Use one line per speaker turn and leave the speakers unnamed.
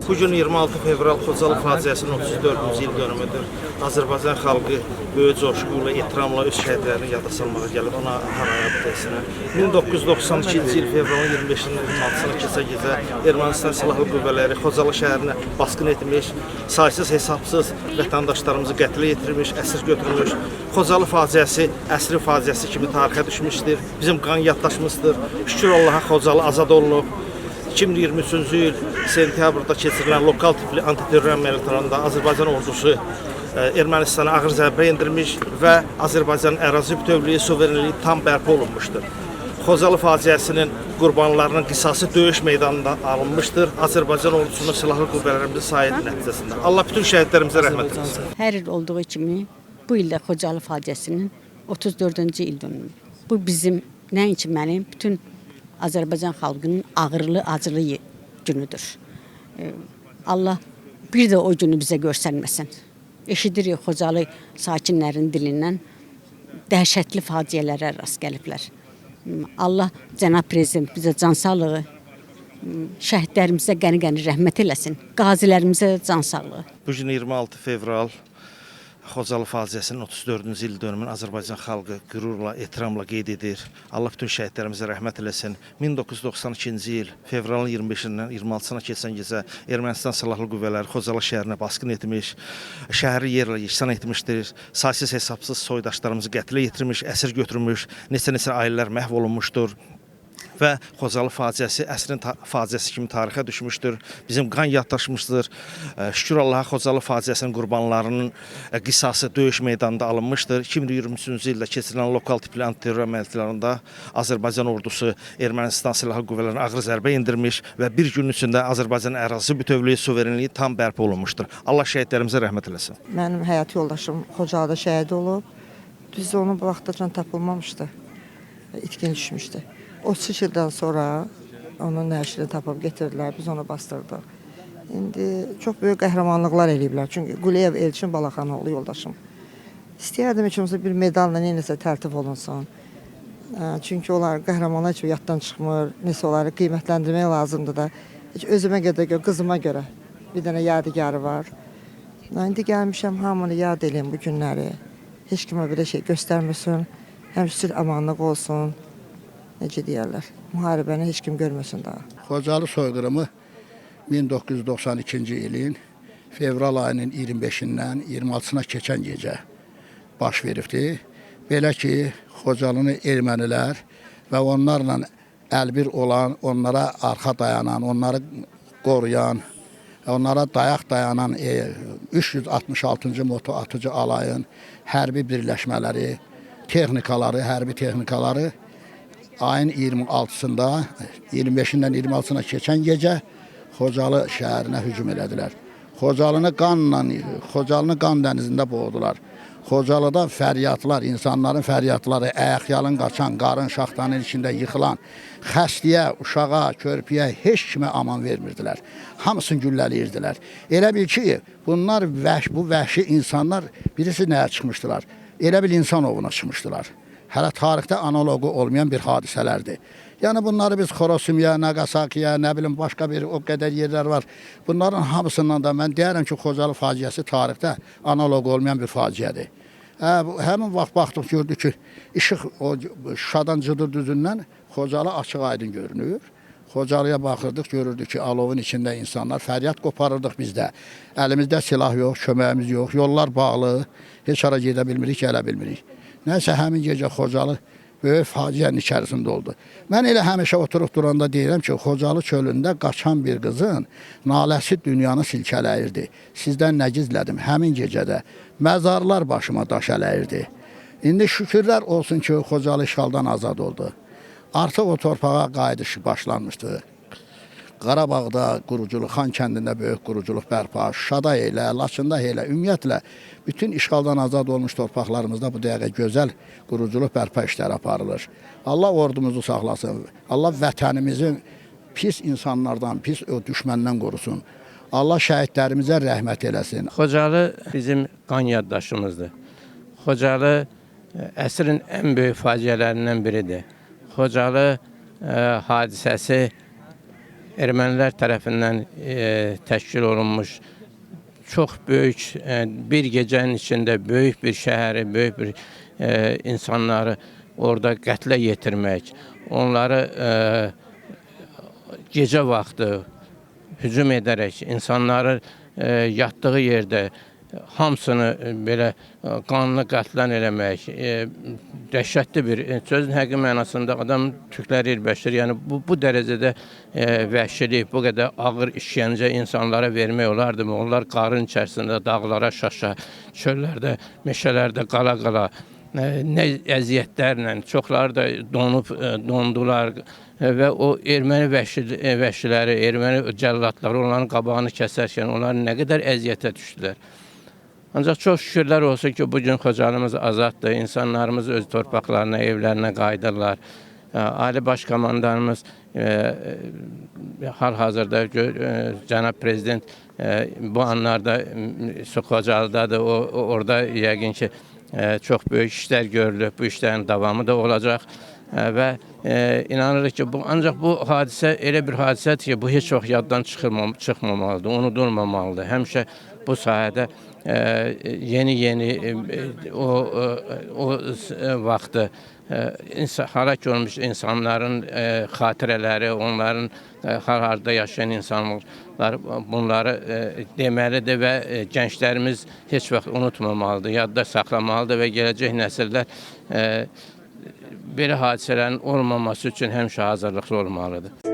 Bugün 26 fevral Xocalı faciəsinin 34-cü il dönümüdür. Azərbaycan xalqı böyük coşquyla, ehtiramla öz şəhidlərini yada salmağa gəlib, ona harayat desinə. 1992-ci il fevralın 25-nin 26-sına keçən gecə Ermənistan Silahlı Qüvvələri Xocalı şəhərinə basqın etmiş, saysız hesabsız vətəndaşlarımızı qətlə yetirmiş, əsir götürmüş. Xocalı faciəsi əsrin faciəsi kimi tarixə düşmüşdür. Bizim qan yaddaşımızdır. Şükür Allaha Xocalı azad olunub. 2023-cü il sentyabrda keçirilən lokal tipli antiterror əməliyyatlarında Azərbaycan ordusu Ermənistana ağır zərbə endirmiş və Azərbaycanın ərazi bütövlüyü, suverenliyi tam bərpa olunmuşdur. Xocalı faciəsinin qurbanlarının qisası döyüş meydanında alınmışdır. Azərbaycan ordusunun silahlı qüvvələrimizin sayılı nəticəsində. Allah bütün şəhidlərimizə rəhmət etsin.
Hər il olduğu kimi bu ildə Xocalı faciəsinin 34-cü il dönümü. Bu bizim nəinki mənim, bütün Azərbaycan xalqının ağırlı, acılı günüdür. Allah bir də o günü bizə göstərməsin. Eşidirik Xocalı sakinlərin dilindən dəhşətli faciələrə rast gəliblər. Allah Cənab Prezident bizə can sağlığı, şəhidlərimizə qəni-qəni rəhmət eləsin, qazilərimizə can sağlığı.
Bugün 26 fevral Xocalı faciəsinin 34-cü il dönümünü Azərbaycan xalqı qürurla, ehtiramla qeyd edir. Allah bütün şəhidlərimizə rəhmət eləsin. 1992-ci il fevralın 25-dən 26-sına keçən gecə Ermənistan Silahlı Qüvvələri Xocalı şəhərinə basqın etmiş, şəhəri yerlə yeksan etmişdir. Saysız hesabsız soydaşlarımızı qətlə yetirmiş, əsir götürmüş, neçə-neçə ailələr məhv olunmuşdur. Və Xocalı faciəsi əsrin faciəsi kimi tarixə düşmüşdür. Bizim qan yaddaşımızdır. Şükür Allaha Xocalı faciəsinin qurbanlarının qisası döyüş meydanında alınmışdır. 2023-cü ildə keçirilən lokal tipli antiterror əməliyyatlarında Azərbaycan ordusu Ermənistan Silahlı Qüvvələrinə ağır zərbə endirmiş və bir gün içində Azərbaycanın ərazi bütövlüyü, suverenliyi tam bərpa olunmuşdur. Allah şəhidlərimizə rəhmət eləsin.
Mənim həyat yoldaşım Xocalıda şəhid olub. Biz onu bu vaxtacan tapılmamışdı. İtkin düşmüşdü. 30 ildən sonra onun nəşrini tapıb getirdilər, biz onu bastırdıq. İndi çox böyük qəhrəmanlıqlar eləyiblər. Çünki Quliyev Elçin Balaxanoğlu yoldaşım. İstəyərdim ki, bir medalla neynəsə tərtib olunsun. Çünki onlar qəhrəmanlar heç yaddan çıxmır, nəsə onları qiymətləndirmək lazımdır da. Heç özümə görə, qızıma görə bir dənə yadigarı var. İndi gəlmişəm, hamını yad edeyim bu günləri. Heç kimə belə şey göstərməsin, həmçinin amanlıq olsun. Necə deyərlər, müharibəni heç kim görməsin daha.
Xocalı soyqırımı 1992-ci ilin fevral ayının 25-dən 26-sına keçən gecə baş veribdir. Belə ki, Xocalını ermənilər və onlarla əlbir olan, onlara arxa dayanan, onları qoruyan, onlara dayaq dayanan 366-cı moto atıcı alayın hərbi birləşmələri, texnikaları, hərbi texnikaları ayın 26-sında, 25-dən 26-sına keçən gecə Xocalı şəhərinə hücum elədilər. Xocalını qan dənizində boğdular. Xocalıda fəryatlar, insanların fəryatları, ayaqyalın qaçan, qarın şaxtanın içində yıxılan, xəstəyə, uşağa, körpüyə heç kimə aman vermirdilər. Hamısını güllələyirdilər. Elə bil ki, bunlar bu vəhşi insanlar birisi nəyə çıxmışdılar? Elə bil insanoğluna çıxmışdılar. Hələ tarixdə analogu olmayan bir hadisələrdir. Yəni bunları biz Xorosimiya, Nagasakiya, nə bilim başqa bir o qədər yerlər var. Bunların hamısından da mən deyərəm ki, Xocalı faciəsi tarixdə analogu olmayan bir faciədir. Həmin vaxt baxdıq, gördük ki, işıq Şuşadan Cıdır düzündən Xocalı açıq aydın görünür. Xocalıya baxırdıq, görürdük ki, alovun içində insanlar, fəryad qoparırdıq bizdə. Əlimizdə silah yox, köməyimiz yox, yollar bağlı, heç hara gedə bilmirik, gələ bilmirik. Nəsə həmin gecə Xocalı böyük faciənin içərisində oldu. Mən elə həmişə oturub duranda deyirəm ki, Xocalı çölündə qaçan bir qızın naləsi dünyanı silkələyirdi. Sizdən nə gizlədim? Həmin gecədə məzarlar başıma daş ələyirdi. İndi şükürlər olsun ki, Xocalı işğaldan azad oldu. Artıq o torpağa qayıdış başlanmışdı. Qarabağda quruculuq, Xan kəndində böyük quruculuq bərpa, Şuşada elə, Laçında elə, ümumiyyətlə bütün işğaldan azad olmuş torpaqlarımızda bu dəqiqə gözəl quruculuq bərpa işləri aparılır. Allah ordumuzu saxlasın, Allah vətənimizi pis insanlardan, pis düşməndən qorusun. Allah şəhidlərimizə rəhmət eləsin.
Xocalı bizim qan yaddaşımızdır. Xocalı əsrin ən böyük faciələrindən biridir. Xocalı hadisəsi ermənilər tərəfindən təşkil olunmuş çox böyük bir gecənin içində böyük bir şəhəri, böyük bir insanları orada qətlə yetirmək, onları gecə vaxtı hücum edərək insanları yatdığı yerdə hamısını belə qanlı qətlə eləmək dəhşətli bir sözün həqiqi mənasında adam tükləri irbəşir. Yəni bu dərəcədə vəhşilik, bu qədər ağır işgəncə insanlara vermək olardımı? Onlar qarın içərisində dağlara şaşa, çöllərdə, meşələrdə qala-qala nə əziyyətlərlə, çoxları da dondular və o erməni vəhşiləri, erməni cəllatları onların qabağını kəsərkən onlar nə qədər əziyyətə düşdülər. Ancaq çox şükürlər olsun ki, bugün Xocalımız azaddır, insanlarımız öz torpaqlarına, evlərinə qayıdırlar. Ali Baş Komandanımız hal-hazırda cənab prezident bu anlarda Xocalıdadır, orada yəqin ki, çox böyük işlər görülür, bu işlərin davamı da olacaq və inanırıq ki, ancaq bu hadisə elə bir hadisədir ki, bu heç vaxt yaddan çıxmamalıdır, unudulmamalıdır. Həmişə bu sahədə yeni o vaxtı həlak olmuş insanların xatirələri, onların harada yaşayan insanlar bunları deməlidir və gənclərimiz heç vaxt unutmamalıdır, yadda saxlamalıdır və gələcək nəsillər belə hadisələrin olmaması üçün həmişə hazırlıqlı olmalıdır.